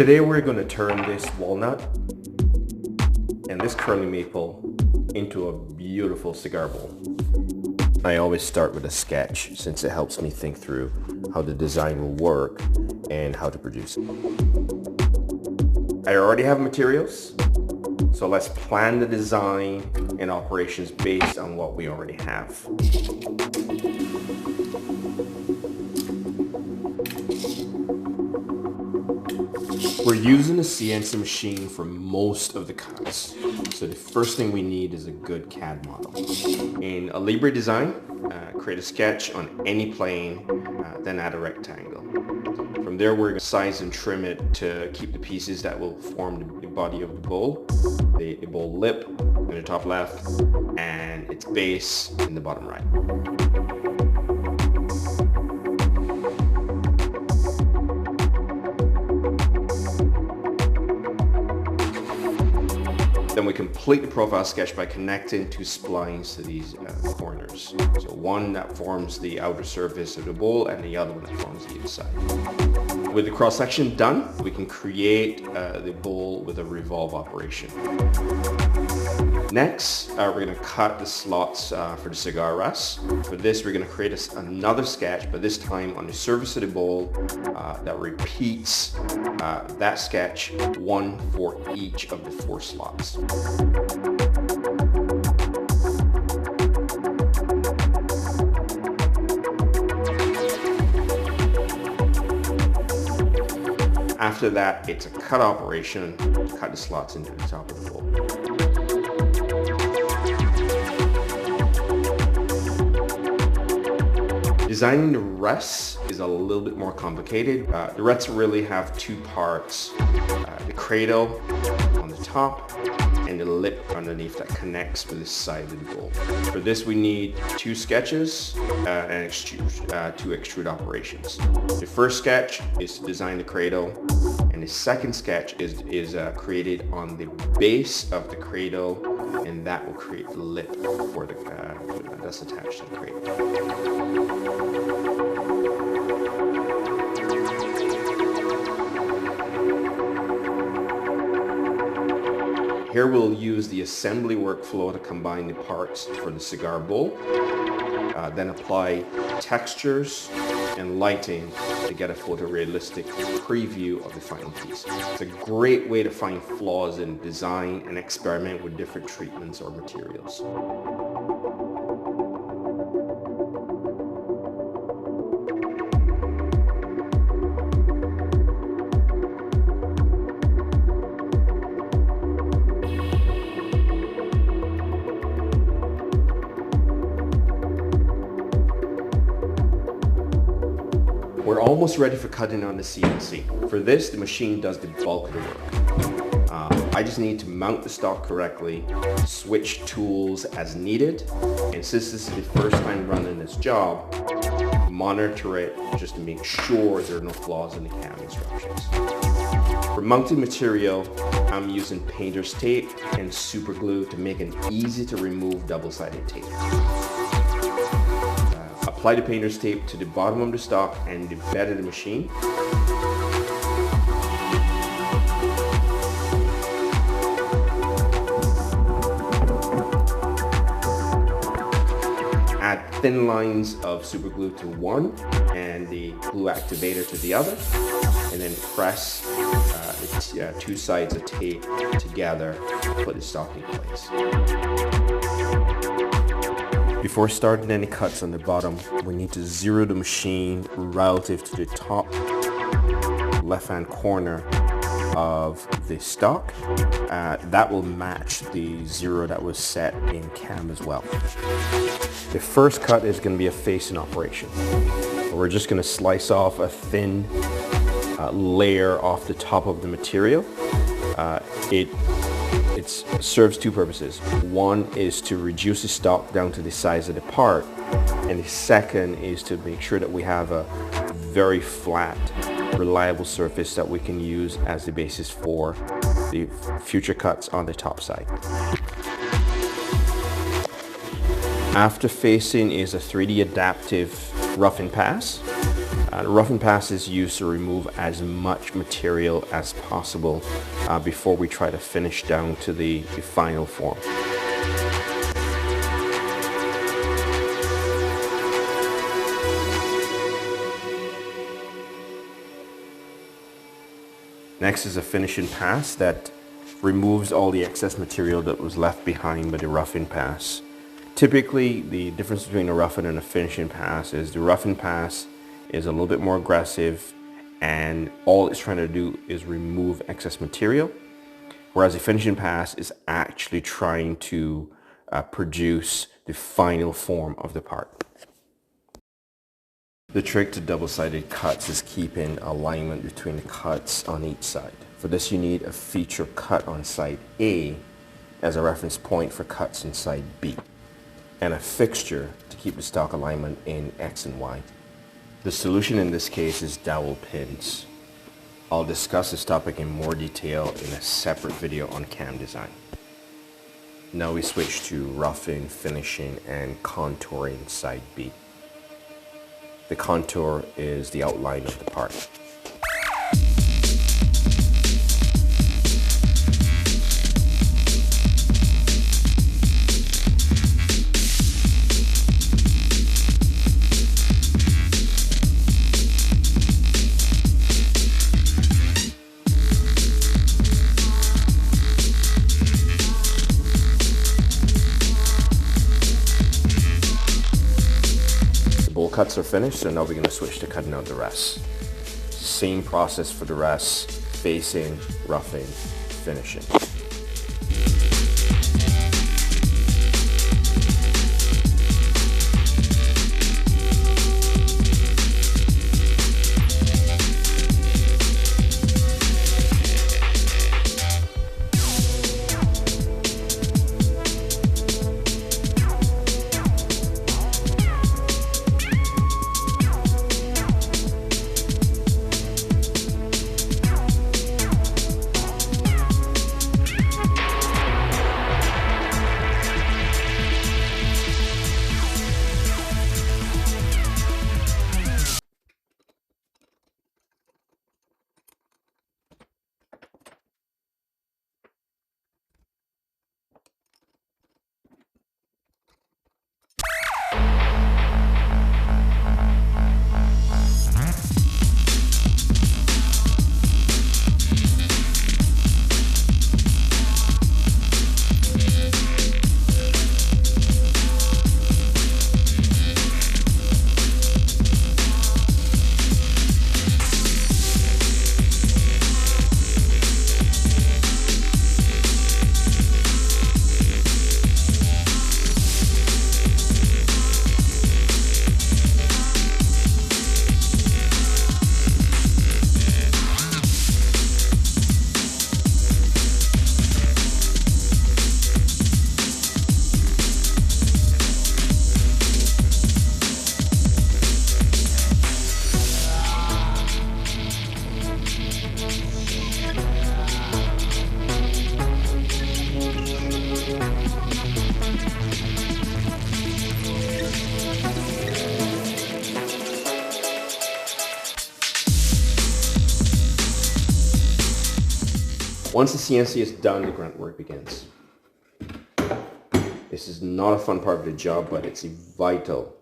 Today we're going to turn this walnut and this curly maple into a beautiful cigar bowl. I always start with a sketch since it helps me think through how the design will work and how to produce it. I already have materials, so let's plan the design and operations based on what we already have. We're using a CNC machine for most of the cuts, so the first thing we need is a good CAD model. In a Libre design, create a sketch on any plane, then add a rectangle. From there, we're going to size and trim it to keep the pieces that will form the body of the bowl, the bowl lip in the top left, and its base in the bottom right. Then we complete the profile sketch by connecting two splines to these corners. So one that forms the outer surface of the bowl and the other one that forms the inside. With the cross section done, we can create the bowl with a revolve operation. Next, we're going to cut the slots for the cigar rests. For this, we're going to create another sketch, but this time on the surface of the bowl that repeats that sketch, one for each of the 4 slots. After that, it's a cut operation to cut the slots into the top of the bowl. Designing the rests is a little bit more complicated. The rests really have 2 parts, the cradle on the top and the lip underneath that connects with the side of the bowl. For this we need 2 sketches and 2 extrude operations. The first sketch is to design the cradle, and the second sketch is created on the base of the cradle, and that will create the lip for the that's attached to the cradle. Here we'll use the assembly workflow to combine the parts for the cigar bowl, then apply textures and lighting to get a photorealistic preview of the final piece. It's a great way to find flaws in design and experiment with different treatments or materials. We're almost ready for cutting on the CNC. For this, the machine does the bulk of the work. I just need to mount the stock correctly, switch tools as needed, and since this is the first time running this job, monitor it just to make sure there are no flaws in the CAM instructions. For mounting material, I'm using painter's tape and super glue to make an easy to remove double-sided tape. Apply the painter's tape to the bottom of the stock and the bed of the machine. Add thin lines of super glue to one and the glue activator to the other, and then press the 2 sides of tape together to put the stock in place. Before starting any cuts on the bottom, we need to zero the machine relative to the top left-hand corner of the stock. That will match the 0 that was set in CAM as well. The first cut is going to be a facing operation. We're just going to slice off a thin layer off the top of the material. It serves 2 purposes. One is to reduce the stock down to the size of the part, and the second is to make sure that we have a very flat, reliable surface that we can use as the basis for the future cuts on the top side. After facing is a 3D adaptive rough and pass. The rough and pass is used to remove as much material as possible before we try to finish down to the final form. Next is a finishing pass that removes all the excess material that was left behind by the roughing pass. Typically, the difference between a roughing and a finishing pass is the roughing pass is a little bit more aggressive and all it's trying to do is remove excess material, whereas a finishing pass is actually trying to produce the final form of the part. The trick to double-sided cuts is keeping alignment between the cuts on each side. For this you need a feature cut on side A as a reference point for cuts on side B, and a fixture to keep the stock alignment in X and Y. The solution in this case is dowel pins. I'll discuss this topic in more detail in a separate video on cam design. Now we switch to roughing, finishing, and contouring side B. The contour is the outline of the part. Cuts are finished, so now we're going to switch to cutting out the rest. Same process for the rest: facing, roughing, finishing. Once the CNC is done, the grunt work begins. This is not a fun part of the job, but it's vital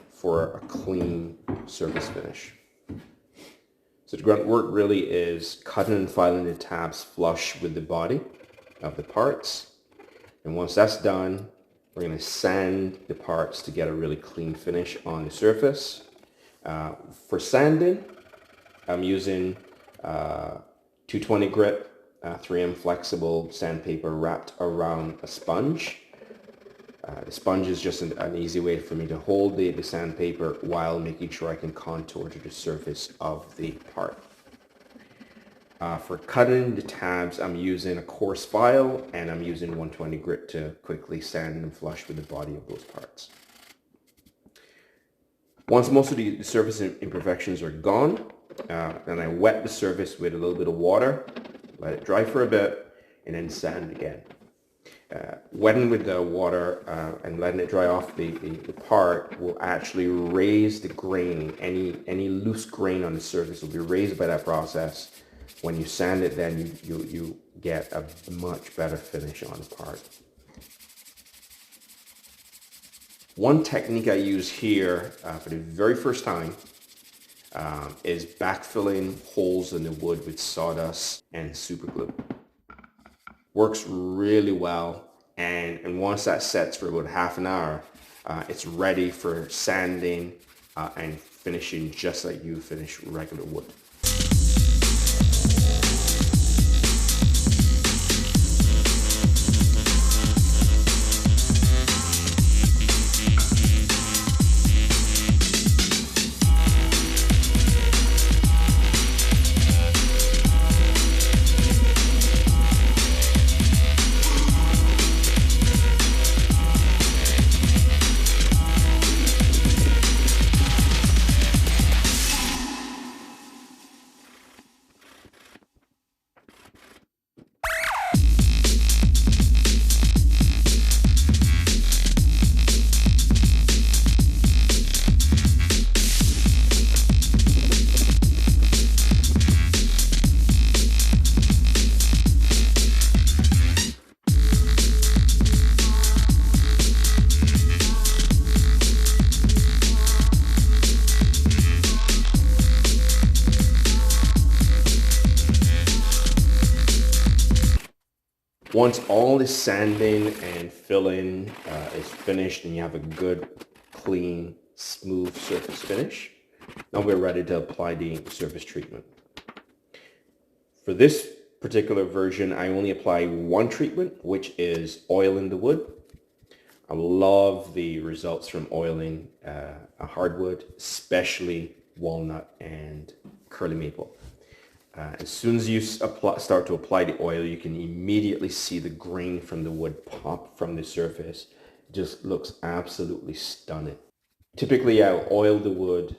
for a clean surface finish. So the grunt work really is cutting and filing the tabs flush with the body of the parts. And once that's done, we're going to sand the parts to get a really clean finish on the surface. For sanding, I'm using 220 grit 3M flexible sandpaper wrapped around a sponge. The sponge is just an easy way for me to hold the sandpaper while making sure I can contour to the surface of the part. For cutting the tabs, I'm using a coarse file and I'm using 120 grit to quickly sand and flush with the body of those parts. Once most of the surface imperfections are gone, then I wet the surface with a little bit of water, let it dry for a bit, and then sand again. wetting with the water and letting it dry off the part will actually raise the grain. Any loose grain on the surface will be raised by that process. When you sand it, then you get a much better finish on the part. One technique I use here for the very first time is backfilling holes in the wood with sawdust and super glue. Works really well, and once that sets for about half an hour, it's ready for sanding and finishing just like you finish regular wood. Once all the sanding and filling is finished and you have a good, clean, smooth surface finish, now we're ready to apply the surface treatment. For this particular version, I only apply one treatment, which is oiling the wood. I love the results from oiling a hardwood, especially walnut and curly maple. As soon as you start to apply the oil, you can immediately see the grain from the wood pop from the surface. It just looks absolutely stunning. Typically, I'll oil the wood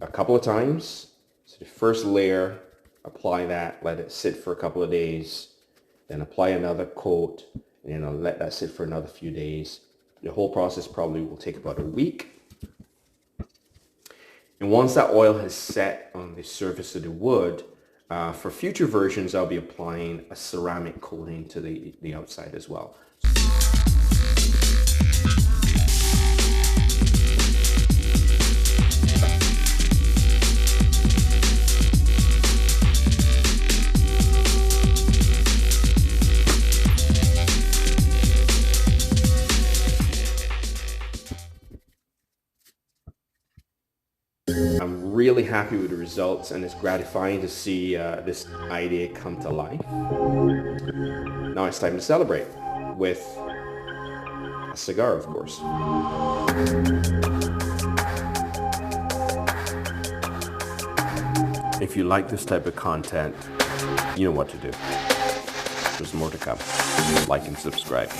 a couple of times. So the first layer, apply that, let it sit for a couple of days, then apply another coat, and then I'll let that sit for another few days. The whole process probably will take about a week. And once that oil has set on the surface of the wood, for future versions, I'll be applying a ceramic coating to the outside as well. I'm really happy with the results, and it's gratifying to see this idea come to life. Now it's time to celebrate with a cigar, of course. If you like this type of content, you know what to do. There's more to come. Like and subscribe.